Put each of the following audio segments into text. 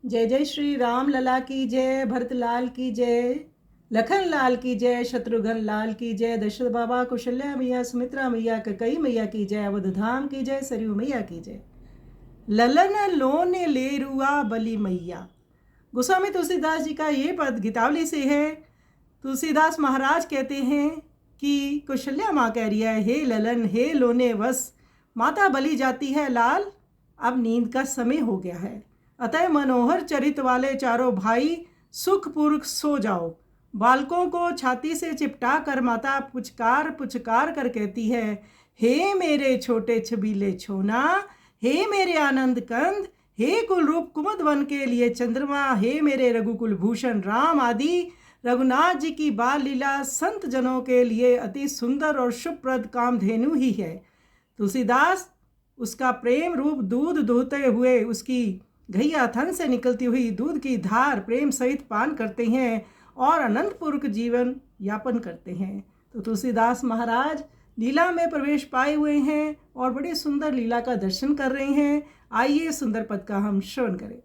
जय जय श्री राम लला की जय, भरत लाल की जय, लखन लाल की जय, शत्रुघ्न लाल की जय, दशरथ बाबा, कौशल्या मैया, सुमित्रा मैया, कई मैया की जय, अवध धाम की जय, सरयू मैया की जय। ललन लोने ले रुआ बली मैया। गोस्वामी तुलसीदास जी का ये पद गीतावली से है। तुलसीदास महाराज कहते हैं कि कौशल्या माँ कह रही है, हे ललन हे लोने वस, माता बली जाती है लाल, अब नींद का समय हो गया है। अतः मनोहर चरित वाले चारों भाई सुखपूर्वक सो जाओ। बालकों को छाती से चिपटा कर माता पुचकार पुचकार कर कहती है, हे मेरे छोटे छबीले छोना, हे मेरे आनंद कंद, हे कुल रूप कुमुद वन के लिए चंद्रमा, हे मेरे रघुकुल भूषण राम आदि रघुनाथ जी की बाल लीला संत जनों के लिए अति सुंदर और शुभप्रद कामधेनु ही है। तुलसीदास उसका प्रेम रूप दूध दूहते हुए उसकी घैया थन से निकलती हुई दूध की धार प्रेम सहित पान करते हैं और अनंतपूर्वक जीवन यापन करते हैं। तो तुलसीदास महाराज लीला में प्रवेश पाए हुए हैं और बड़ी सुंदर लीला का दर्शन कर रहे हैं। आइए सुंदर पद का हम श्रवण करें।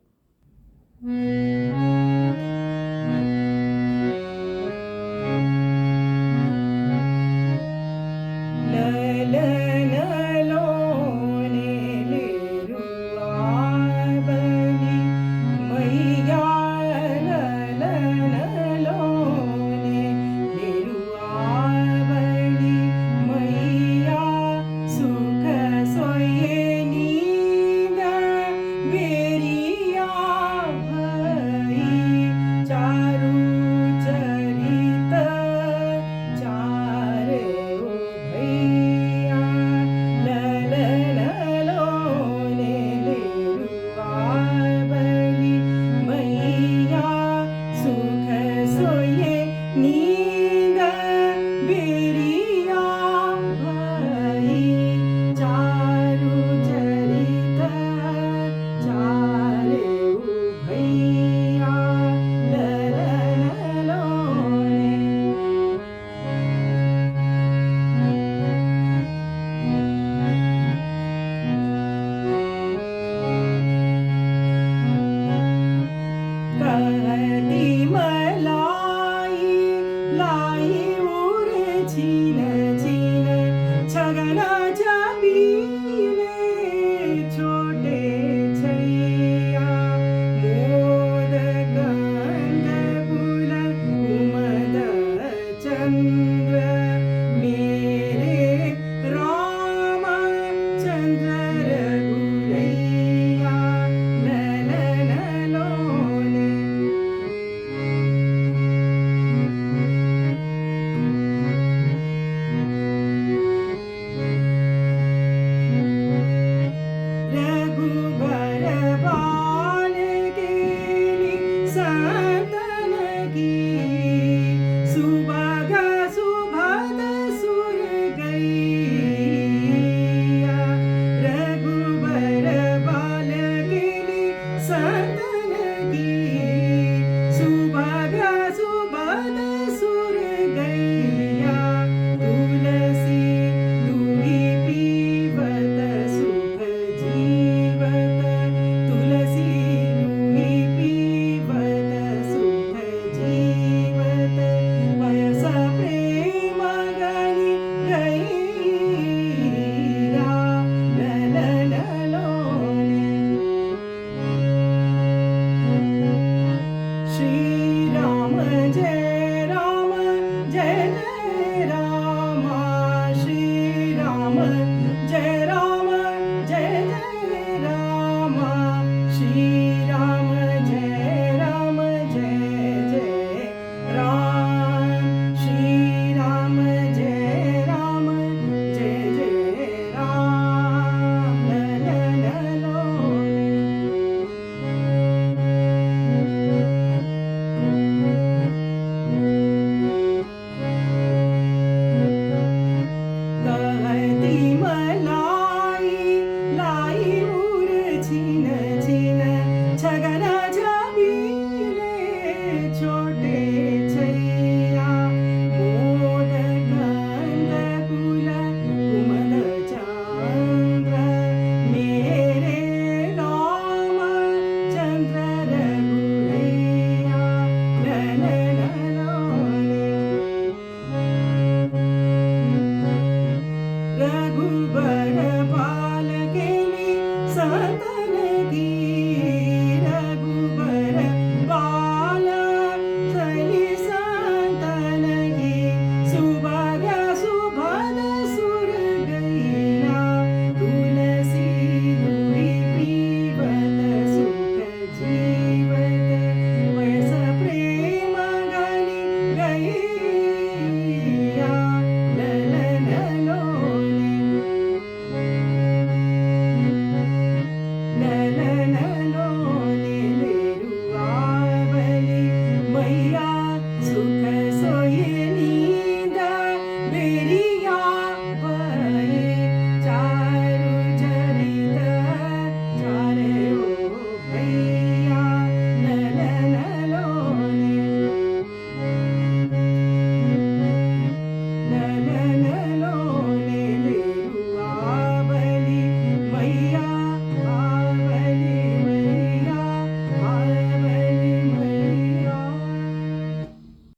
Shri